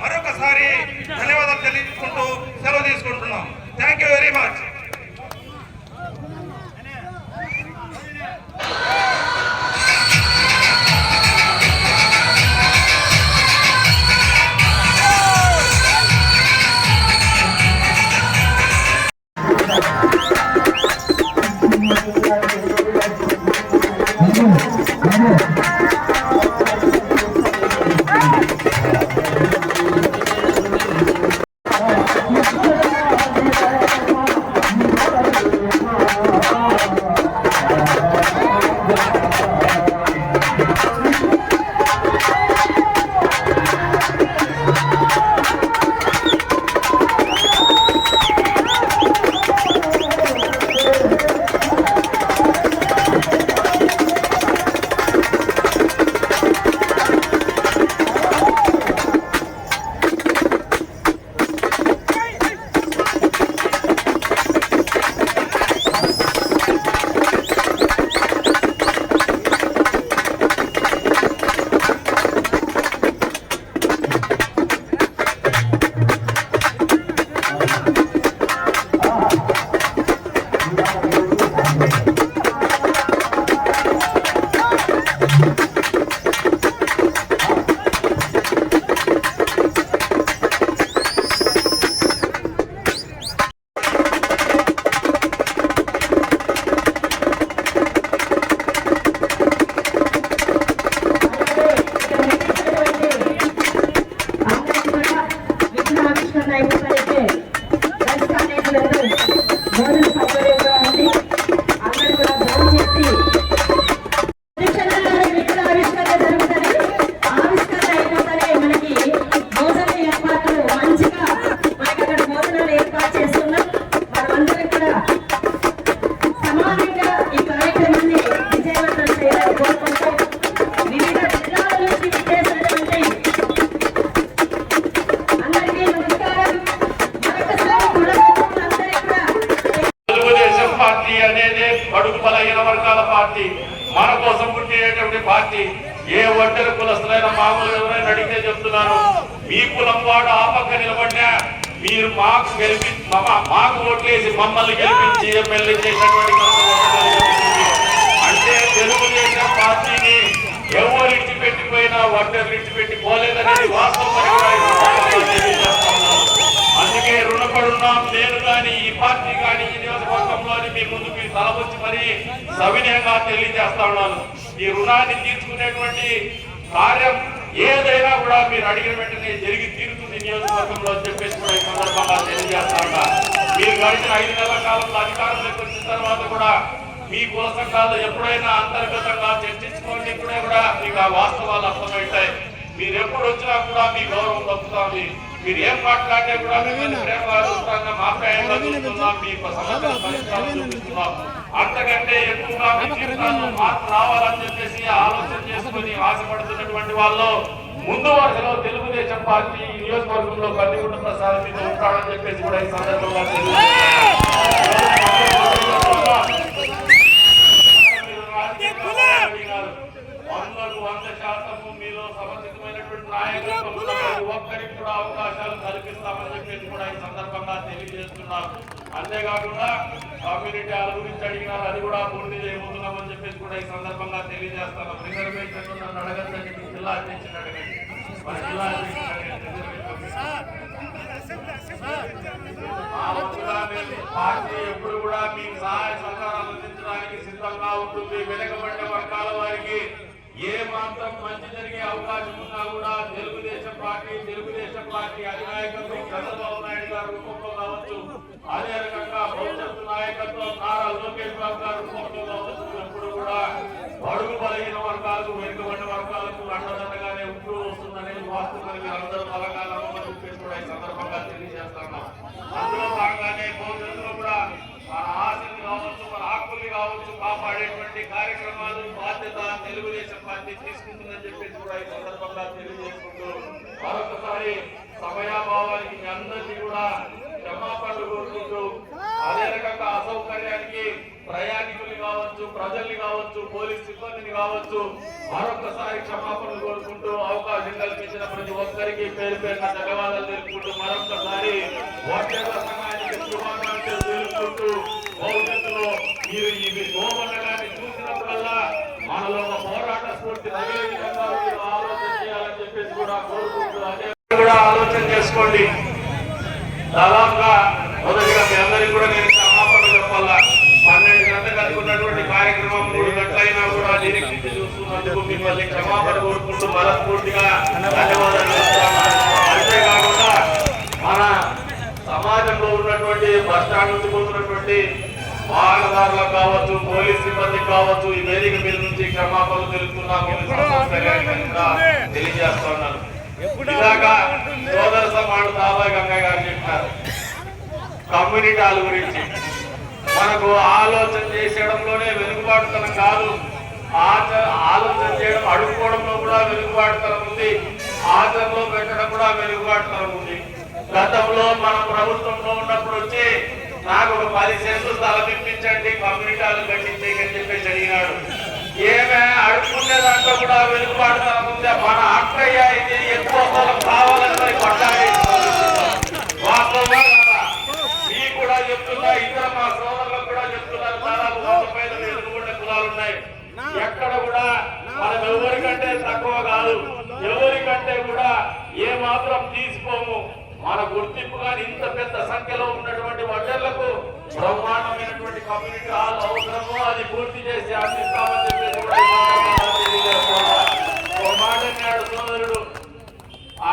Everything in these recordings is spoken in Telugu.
మరొకసారి ధన్యవాదాలు తెలియజేసుకుంటూ సెలవు తీసుకుంటున్నాం. Thank you very much. మన కోసం పుట్టినటువంటి పార్టీ. ఏ ఒంటరి కులస్తులైన మామూలు ఎవరైనా అడిగితే చెప్తున్నాను, మీ కులం వాడు ఆ పక్క నిలబడినా మీరు మాకు ఓట్లేసి మమ్మల్ని గెలిపించి ఎమ్మెల్యే చేసినటువంటి అంటే తెలుగుదేశం పార్టీని ఎవరు ఇచ్చిపెట్టిపోయినా ఒంటరి ఇచ్చిపెట్టి పోలేదనేది వాస్తవం. అందుకే రుణపడున్నాం. నేను కానీ ఈ పార్టీ కానీ ఈ నియోజకవర్గంలోని మీ ముందు మీరు తలవచ్చి మరి సవినయంగా తెలియజేస్తా ఉన్నాను. ఈ రుణాన్ని తీర్చుకునేటువంటి కార్యం ఏదైనా కూడా మీరు అడిగిన వెంటనే జరిగి తీరుతుంది నియోజకవర్గంలో అని చెప్పేసి కూడా ఈ సందర్భంగా తెలియజేస్తా ఉన్నా. మీరు గడిచిన 5 నెలల కాలంలో అధికారంలోకి వచ్చిన తర్వాత కూడా మీ కుల సంఘాలు ఎప్పుడైనా అంతర్గతంగా చర్చించుకోండి. ఇప్పుడే కూడా మీకు ఆ వాస్తవాలు అర్థమవుతాయి. మీరు ఎప్పుడు వచ్చినా కూడా మీ గౌరవం తప్పుతుంది. మీరు ఏం మాట్లాడినా కూడా అంతకంటే ఎక్కువగా మార్పు రావాలని చెప్పేసి ఆలోచన చేసుకుని ఆశపడుతున్నటువంటి వాళ్ళు ముందు వరుసలో తెలుగుదేశం పార్టీ నియోజకవర్గంలో కన్నిగుంట ప్రసాద్ మీద ఉంటాడని చెప్పేసి కూడా ఈ సందర్భంగా మీలో సముచితమైనటువంటి నాయకత్వం ఒక్కరికి కూడా అవకాశాలు కల్పిస్తామని చెప్పేసి కూడా ఈ సందర్భంగా తెలియజేస్తున్నారు. అంతేకాకుండా కమ్యూనిటీ వాళ్ళ గురించి అడిగినారు, అది కూడా పూర్తి చేయబోతున్నామని చెప్పేసి కూడా ఈ సందర్భంగా తెలియజేస్తున్నాం. రిజర్వేషన్ నన్ను అడగద్దని జిల్లా అధ్యక్షుడు అడగండి. జిల్లా పార్టీ ఎప్పుడు కూడా మీకు సహాయ సహకారాలు అందించడానికి సిద్ధంగా ఉంటుంది. వెనకబడ్డ ఏ మాత్రం మంచి జరిగే అవకాశం ఉన్నా కూడా తెలుగుదేశం పార్టీ అధినాయకత్వం చంద్రబాబు నాయుడు గారు రూపంలో కావచ్చు, అదే రకంగా భవిష్యత్తు నాయకత్వం నారా లోకేష్ బాబు గారు రూపంలో కావచ్చు, ఎప్పుడు కూడా బడుగు బలహీన వర్గాలకు వెనుకబడిన వర్గాలకు అండదండగానే ఉంటూ వస్తుందనేది వాస్తవానికి అందరూ బలంగా నమ్మకం చెప్పేసి కూడా ఈ సందర్భంగా తెలియజేస్తున్నాం. అందులో భాగంగానే భవిష్యత్తులో కూడా మన ఆశలు కావచ్చు, మన హక్కుల్ని కావచ్చు కాపాడేటువంటి కార్యక్రమాలు బాధ్యత తెలుగుదేశం పార్టీ తీసుకుంటుందని చెప్పేసి కూడా ఈ సందర్భంగా తెలియజేసుకుంటూ మరొకసారి సమయాభావానికి మీ అందరినీ కూడా క్షమాపణలు కోరుకుంటూ, అదే రకంగా అసౌకర్యానికి ప్రయాణికులు కావచ్చు, ప్రజల్ని కావచ్చు, పోలీస్ సిబ్బందిని కావచ్చు మరొకసారి క్షమాపణలు కోరుకుంటూ అవకాశం కల్పించిన ప్రతి ఒక్కరికి పేరు పేరున ధన్యవాదాలు తెలుపుకుంటూ మరొకసారి ఓటర్ల సంఘానికి శుభాకాంక్షలు తెలుపుకుంటూ భవిష్యత్తులో మీరు ఇవి సోమన్నగాన్ని చూసినప్పుడల్లా మనలో ఒక పోరాట స్ఫూర్తి తగిలే విధంగా మీరు ఆలోచన చేయాలని చెప్పేసి కూడా కోరుకుంటూ అదే కూడా ఆలోచన చేసుకోండి. దాదాపుగా మొదటిగా మీ అందరికీ కూడా నేను క్షమాపణ చెప్పాలా. 12 గంటలకు అనుకున్నటువంటి కార్యక్రమం 3 గంటలైనా కూడా నిరీక్షించి చూస్తున్నందుకు మిమ్మల్ని క్షమాపణ కోరుకుంటూ మనస్ఫూర్తిగా ధన్యవాదాలు చెప్తున్నాను. అంతేకాకుండా మన సమాజంలో ఉన్నటువంటి బస్టాండ్ నుంచి పోతున్నటువంటి వాహనదారులకు కావచ్చు, పోలీస్ సిబ్బందికి కావచ్చు ఈ వేదిక మీద నుంచి క్షమాపణలు తెలుపుతున్నాము తెలియజేస్తున్నాను. ఇలాగా సోదర సమాడు దాబాయ్ గంగయ్య గారు చెప్పినారు కమ్యూనిటీ హాల్ గురించి. మనకు ఆలోచన చేసేయడంలోనే వెనుకబాటుతనం కాదు, ఆలోచన చేయడం అడుక్కోవడంలో కూడా వెనుకబాటుతనం ఉంది, ఆచరణలో పెట్టడం కూడా వెనుకబాటుతనం ఉంది. గతంలో మన ప్రభుత్వంలో ఉన్నప్పుడు వచ్చి నాకు ఒక 10 సెంట్లు స్థలం ఇప్పించండి కమ్యూనిటీ హాల్ కట్టించేయని అని చెప్పేసి అడిగినాడు. ఏమే అడుక్కునే దాంట్లో కూడా వెనుకబాటుతనం ఉందే, మన అక్కయ్య ఇది ఎక్కువ స్థలం కావాలని మరి కొట్టాలి. వాస్తవంగా మీకు కూడా చెప్తున్నా, ఇతర మా సోదరులకు కూడా చెప్తున్నారు, దాదాపు 100 పైన వెనుకబడిన కులాలు ఉన్నాయి. ఎక్కడ కూడా మనం ఎవరికంటే తక్కువ కాదు, ఎవరికంటే కూడా ఏ మాత్రం తీసుకోము. మన గుర్తింపు కానీ ఇంత పెద్ద సంఖ్యలో ఉన్నటువంటి వడ్డర్లకు బ్రహ్మాండమైనటువంటి కమ్యూనిటీ హాల్ అవసరము, అది పూర్తి చేసి అందిస్తామని చెప్పేసి మాట్లాడినాడు సోదరుడు.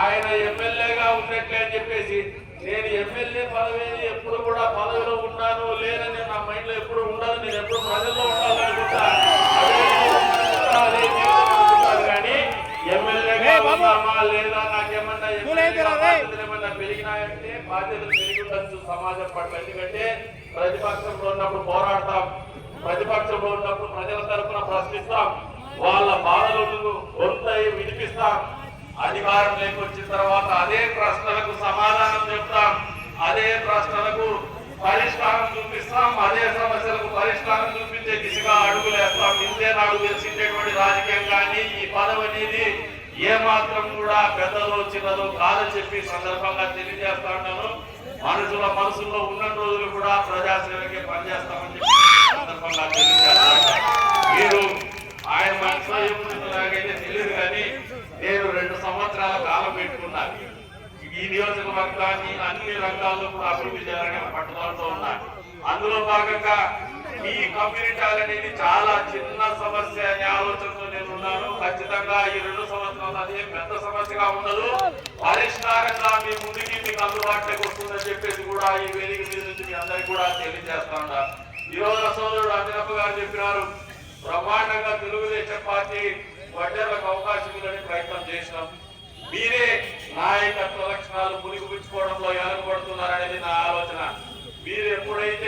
ఆయన ఎమ్మెల్యేగా ఉన్నట్లే అని చెప్పేసి నేను ఎమ్మెల్యే పదవి ఎప్పుడు కూడా పదవిలో ఉన్నాను లేదని నా మైండ్ లో ఎప్పుడు ఉండదు, నేను ఎప్పుడు ప్రజల్లో ఉండాలనుకుంటా కానీ ఎమ్మెల్యేగా ఉన్నామా లేదా నాకేమన్నా ఏమన్నా పెరిగినాయంటే బాధ్యతలు పెరిగి ఉండొచ్చు సమాజం పట్ల. ఎందుకంటే ప్రతిపక్షంలో ఉన్నప్పుడు పోరాడతాం, ప్రతిపక్షంలో ఉన్నప్పుడు ప్రజల తరఫున ప్రశ్నిస్తాం, వాళ్ళ బాధలను కొంత వినిపిస్తాం. అధికారం లేకొచ్చిన తర్వాత అదే ప్రశ్నలకు సమాధానం చెప్తాం, అదే ప్రశ్నలకు పరిష్కారం చూపిస్తాం, అదే సమస్యలకు పరిష్కారం చూపించే దిశగా అడుగులేస్తాం. ఇంతే నాకు తెలిసిందేటువంటి రాజకీయం కానీ ఈ పదవి అనేది ఏ మాత్రం కూడా పెద్దలో చిన్నదో కాదని చెప్పి సందర్భంగా తెలియజేస్తా ఉన్నాను. మనసులో ఉన్న రోజులు కూడా ప్రజాసేవకే పనిచేస్తామని చెప్పి సందర్భంగా తెలియజేస్తాను. మీరు ఆయన మనసులో ఏముంటుందో నాకైతే తెలియదు కానీ నేను 2 సంవత్సరాల కాలం పెట్టుకున్నాను. ఈ నియోజకవర్గాన్ని అన్ని రంగాల్లో కూడా అభివృద్ధి చేయాలని పట్టుదలతో ఉన్నాను. అందులో భాగంగా ఈ కమ్యూనిటీ హాల్ అనేది చాలా చిన్న సమస్య అనే ఆలోచనతో నేను ఉన్నాను. ఖచ్చితంగా ఈ 2 సంవత్సరాలు అదే పెద్ద సమస్యగా ఉండదు, పరిష్కారంగా మీ ముందుకి మీకు అందుబాటులోకి వస్తుందని చెప్పేసి కూడా ఈ వేదిక మీద నుంచి మీ అందరికీ కూడా తెలియజేస్తా ఉన్నా. ఈ రోజు సోదరుడు అంజనప్ప గారు చెప్పినారు, బ్రహ్మాండంగా తెలుగుదేశం పార్టీ వడ్డర్లకు అవకాశం ఇవ్వని ప్రయత్నం చేసినాం. మీరే నాయకత్వ లక్షణాలు పులిగిపుచ్చుకోవడంలో ఎనగబడుతున్నారనేది నా ఆలోచన. మీరు ఎప్పుడైతే